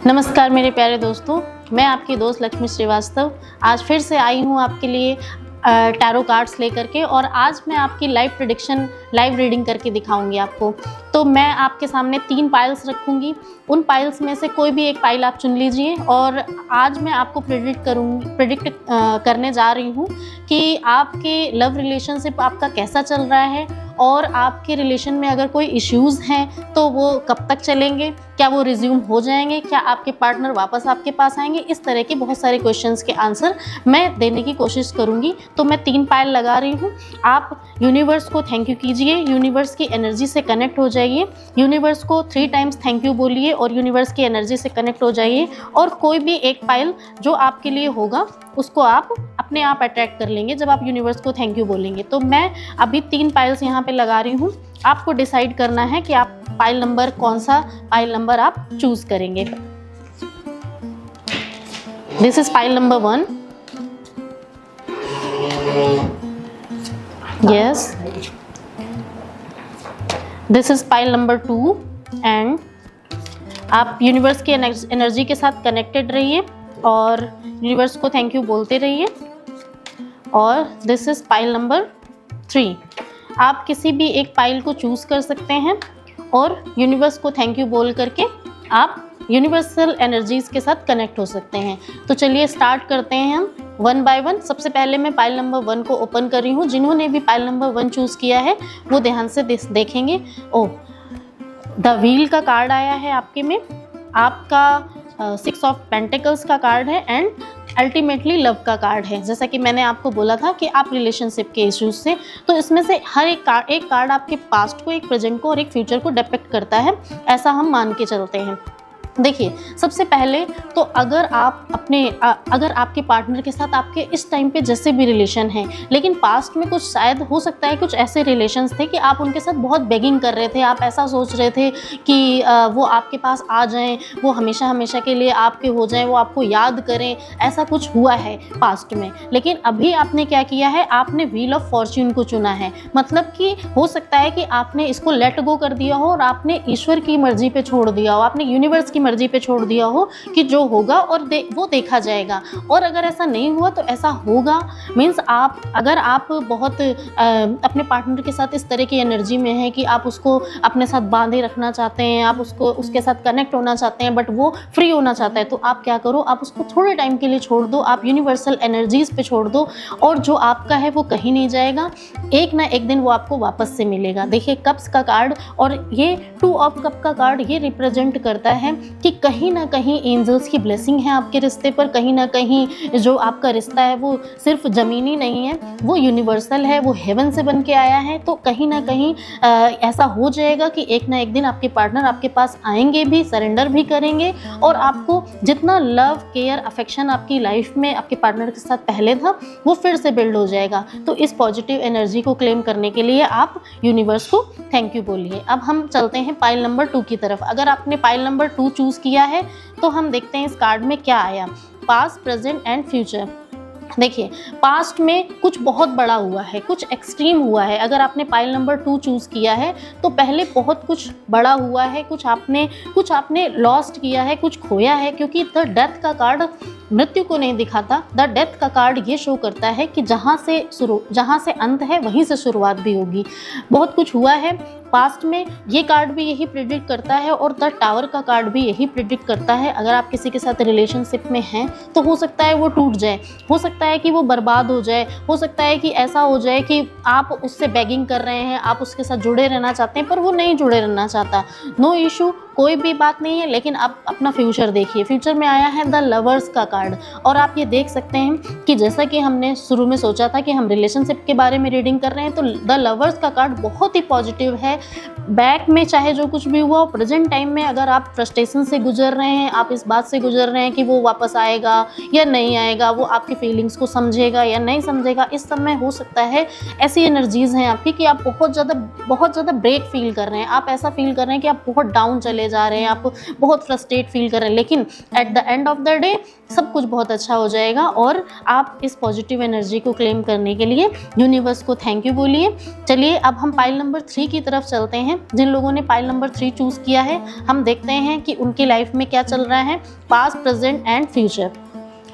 नमस्कार मेरे प्यारे दोस्तों, मैं आपकी दोस्त लक्ष्मी श्रीवास्तव आज फिर से आई हूँ आपके लिए टैरो कार्ड्स लेकर के। और आज मैं आपकी लाइव प्रेडिक्शन लाइव रीडिंग करके दिखाऊंगी आपको। तो मैं आपके सामने 3 पाइल्स रखूंगी, उन पाइल्स में से कोई भी एक पाइल आप चुन लीजिए। और आज मैं आपको प्रेडिक्ट करने जा रही हूँ कि आपके लव रिलेशनशिप आपका कैसा चल रहा है और आपके रिलेशन में अगर कोई इश्यूज़ हैं तो वो कब तक चलेंगे, क्या वो रिज्यूम हो जाएंगे, क्या आपके पार्टनर वापस आपके पास आएंगे। इस तरह के बहुत सारे क्वेश्चंस के आंसर मैं देने की कोशिश करूंगी। तो मैं 3 पाइल लगा रही हूँ। आप यूनिवर्स को थैंक यू कीजिए, यूनिवर्स की एनर्जी से कनेक्ट हो जाइए, यूनिवर्स को 3 टाइम्स थैंक यू बोलिए और यूनिवर्स की एनर्जी से कनेक्ट हो जाइए। और कोई भी एक पाइल जो आपके लिए होगा उसको आप अपने आप अट्रैक्ट कर लेंगे जब आप यूनिवर्स को थैंक यू बोलेंगे। तो मैं अभी 3 पाइल्स यहाँ पे लगा रही हूँ। आपको डिसाइड करना है कि आप पाइल नंबर कौन सा पाइल नंबर आप चूज करेंगे। This is pile number 1। Yes, this is pile number 2। And आप यूनिवर्स की एनर्जी के साथ कनेक्टेड रहिए और यूनिवर्स को थैंक यू बोलते रहिए। और दिस इज पाइल नंबर 3। आप किसी भी एक पाइल को चूज कर सकते हैं और यूनिवर्स को थैंक यू बोल करके आप यूनिवर्सल एनर्जीज के साथ कनेक्ट हो सकते हैं। तो चलिए स्टार्ट करते हैं हम 1 बाय 1। सबसे पहले मैं पाइल नंबर 1 को ओपन कर रही हूँ। जिन्होंने भी पाइल नंबर 1 चूज किया है वो ध्यान से देखेंगे। ओह, द व्हील का कार्ड आया है आपके में, आपका 6 ऑफ पेंटिकल्स का कार्ड है एंड अल्टीमेटली लव का कार्ड है। जैसा कि मैंने आपको बोला था कि आप रिलेशनशिप के इश्यूज से, तो इसमें से हर एक कार्ड आपके पास्ट को, एक प्रेजेंट को और एक फ्यूचर को डिपिक्ट करता है, ऐसा हम मान के चलते हैं। देखिए, सबसे पहले तो अगर आपके पार्टनर के साथ आपके इस टाइम पे जैसे भी रिलेशन हैं, लेकिन पास्ट में कुछ शायद हो सकता है कुछ ऐसे रिलेशंस थे कि आप उनके साथ बहुत बेगिंग कर रहे थे, आप ऐसा सोच रहे थे कि वो आपके पास आ जाएं, वो हमेशा हमेशा के लिए आपके हो जाएं, वो आपको याद करें, ऐसा कुछ हुआ है पास्ट में। लेकिन अभी आपने क्या किया है, आपने व्हील ऑफ फॉर्च्यून को चुना है। मतलब कि हो सकता है कि आपने इसको लेट गो कर दिया हो और आपने ईश्वर की मर्जी पे छोड़ दिया हो, आपने यूनिवर्स की मर्जी पे छोड़ दिया हो कि जो होगा और वो देखा जाएगा। और अगर ऐसा नहीं हुआ तो ऐसा होगा मीन्स अगर आप बहुत अपने पार्टनर के साथ इस तरह की एनर्जी में है कि आप उसको अपने साथ बांधे रखना चाहते हैं, आप उसके साथ कनेक्ट होना चाहते हैं, बट वो फ्री होना चाहता है, तो आप क्या करो, आप उसको थोड़े टाइम के लिए छोड़ दो, आप यूनिवर्सल एनर्जीज पे छोड़ दो और जो आपका है वो कहीं नहीं जाएगा, एक ना एक दिन वो आपको वापस से मिलेगा। देखिए, कप्स का कार्ड और ये 2 ऑफ कप का कार्ड ये रिप्रेजेंट करता है कि कहीं ना कहीं एंजल्स की ब्लेसिंग है आपके रिश्ते पर, कहीं ना कहीं जो आपका रिश्ता है वो सिर्फ ज़मीनी नहीं है, वो यूनिवर्सल है, वो हेवन से बन के आया है। तो कहीं ना कहीं ऐसा हो जाएगा कि एक ना एक दिन आपके पार्टनर आपके पास आएंगे भी, सरेंडर भी करेंगे और आपको जितना लव, केयर, अफेक्शन आपकी लाइफ में आपके पार्टनर के साथ पहले था वो फिर से बिल्ड हो जाएगा। तो इस पॉजिटिव एनर्जी को क्लेम करने के लिए आप यूनिवर्स को थैंक यू बोलिए। अब हम चलते हैं पाइल नंबर 2 की तरफ। अगर आपने पाइल नंबर 2 चूज किया है तो हम देखते हैं इस कार्ड में क्या आया। Past, present and future. देखिए, पास्ट में कुछ बहुत बड़ा हुआ है, कुछ एक्सट्रीम हुआ है। अगर आपने पाइल नंबर 2 चूज़ किया है तो पहले बहुत कुछ बड़ा हुआ है, कुछ आपने लॉस्ट किया है, कुछ खोया है। क्योंकि द डेथ का कार्ड मृत्यु को नहीं दिखाता, द डेथ का कार्ड ये शो करता है कि जहाँ से अंत है वहीं से शुरुआत भी होगी। बहुत कुछ हुआ है पास्ट में, ये कार्ड भी यही प्रेडिक्ट करता है और द टावर का कार्ड भी यही प्रेडिक्ट करता है। अगर आप किसी के साथ रिलेशनशिप में हैं तो हो सकता है वो टूट जाए, हो सकता है कि वो बर्बाद हो जाए, हो सकता है कि ऐसा हो जाए कि आप उससे बेगिंग कर रहे हैं, आप उसके साथ जुड़े रहना चाहते हैं पर वो नहीं जुड़े रहना चाहता। नो इशू, कोई भी बात नहीं है, लेकिन आप अपना फ्यूचर देखिए। फ्यूचर में आया है द लवर्स का कार्ड और आप ये देख सकते हैं कि जैसा कि हमने शुरू में सोचा था कि हम रिलेशनशिप के बारे में रीडिंग कर रहे हैं, तो द लवर्स का कार्ड बहुत ही पॉजिटिव है। बैक में चाहे जो कुछ भी हुआ, प्रेजेंट टाइम में अगर आप फ्रस्ट्रेशन से गुजर रहे हैं, आप इस बात से गुजर रहे हैं कि वो वापस आएगा या नहीं आएगा, वो आपकी फीलिंग्स को समझेगा या नहीं समझेगा, इस समय हो सकता है ऐसी एनर्जीज हैं आपकी कि आप बहुत ज़्यादा ब्रेक फील कर रहे हैं, आप ऐसा फील कर रहे हैं कि आप बहुत डाउन चले चले जा रहे हैं, आप बहुत फ्रस्ट्रेट फील कर रहे हैं, लेकिन at the end of the day सब कुछ बहुत अच्छा हो जाएगा। और आप इस पॉजिटिव एनर्जी को क्लेम करने के लिए यूनिवर्स को थैंक यू बोलिए। चलिए अब हम पाइल नंबर 3 की तरफ चलते हैं। जिन लोगों ने पाइल नंबर 3 चूज़ किया है, हम देखते हैं कि उनकी लाइफ में क्या चल रहा है, past, present and future.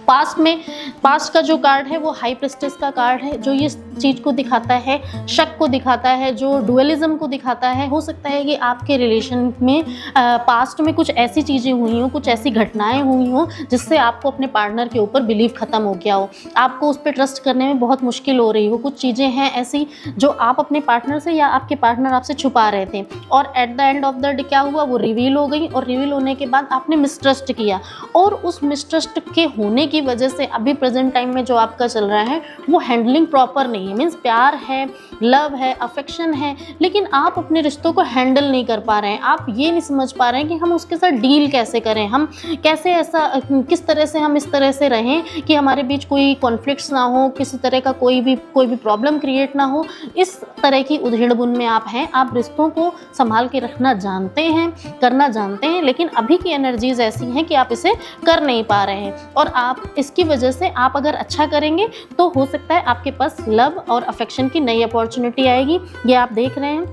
Past का जो कार्ड है वो हाई प्रिस्टेस का कार्ड है, जो ये चीज़ को दिखाता है, शक को दिखाता है, जो डुअलिज्म को दिखाता है। हो सकता है कि आपके रिलेशन में पास्ट में कुछ ऐसी चीज़ें हुई हों, कुछ ऐसी घटनाएं हुई हों जिससे आपको अपने पार्टनर के ऊपर बिलीव ख़त्म हो गया हो, आपको उस पर ट्रस्ट करने में बहुत मुश्किल हो रही हो। कुछ चीज़ें हैं ऐसी जो आप अपने पार्टनर से या आपके पार्टनर आपसे छुपा रहे थे, और at the end of the day क्या हुआ, वो रिवील हो गई। और रिवील होने के बाद आपने मिसट्रस्ट किया, और उस मिसट्रस्ट के होने की वजह से अभी प्रेजेंट टाइम में जो आपका चल रहा है वो हैंडलिंग प्रॉपर नहीं है। मीन्स प्यार है, लव है, अफेक्शन है, लेकिन आप अपने रिश्तों को हैंडल नहीं कर पा रहे हैं। आप ये नहीं समझ पा रहे हैं कि हम उसके साथ डील कैसे करें, हम कैसे ऐसा किस तरह से हम इस तरह से रहें कि हमारे बीच कोई कॉन्फ्लिक्ट्स ना हो, किसी तरह का कोई भी प्रॉब्लम क्रिएट ना हो। इस तरह की उधेड़-बुन में आप हैं। आप रिश्तों को संभाल के रखना जानते हैं, करना जानते हैं, लेकिन अभी की एनर्जीज ऐसी हैं कि आप इसे कर नहीं पा रहे हैं। और आप इसकी वजह से आप अगर अच्छा करेंगे तो हो सकता है आपके पास लव और अफेक्शन की नई अपॉर्चुनिटी आएगी। ये आप देख रहे हैं,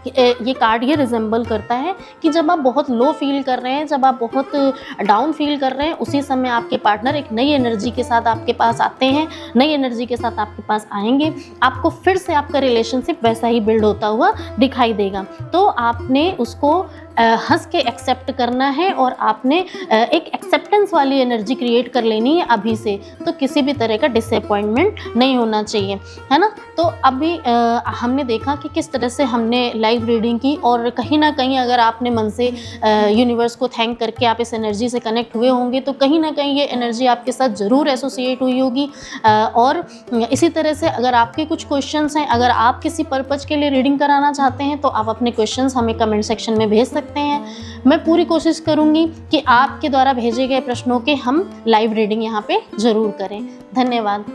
ये कार्ड ये रिजेंबल करता है कि जब आप बहुत लो फील कर रहे हैं, जब आप बहुत डाउन फील कर रहे हैं, उसी समय आपके पार्टनर एक नई एनर्जी के साथ आपके पास आते हैं, नई एनर्जी के साथ आपके पास आएंगे। आपको फिर से आपका रिलेशनशिप वैसा ही बिल्ड होता हुआ दिखाई देगा। तो आपने उसको हंस के एक्सेप्ट करना है, और आपने एक एक्सेप्टेंस वाली एनर्जी क्रिएट कर लेनी है अभी से। तो किसी भी तरह का डिसअपॉइंटमेंट नहीं होना चाहिए, है ना। तो अभी हमने देखा कि किस तरह से हमने लाइव रीडिंग की, और कहीं ना कहीं अगर आपने मन से यूनिवर्स को थैंक करके आप इस एनर्जी से कनेक्ट हुए होंगे, तो कहीं ना कहीं ये एनर्जी आपके साथ ज़रूर एसोसिएट हुई होगी। और इसी तरह से अगर आपके कुछ क्वेश्चंस हैं, अगर आप किसी पर्पज़ के लिए रीडिंग कराना चाहते हैं, तो आप अपने क्वेश्चंस हमें कमेंट सेक्शन में भेज सकते हैं। मैं पूरी कोशिश करूंगी कि आपके द्वारा भेजे गए प्रश्नों के हम लाइव रीडिंग यहाँ पे ज़रूर करें। धन्यवाद।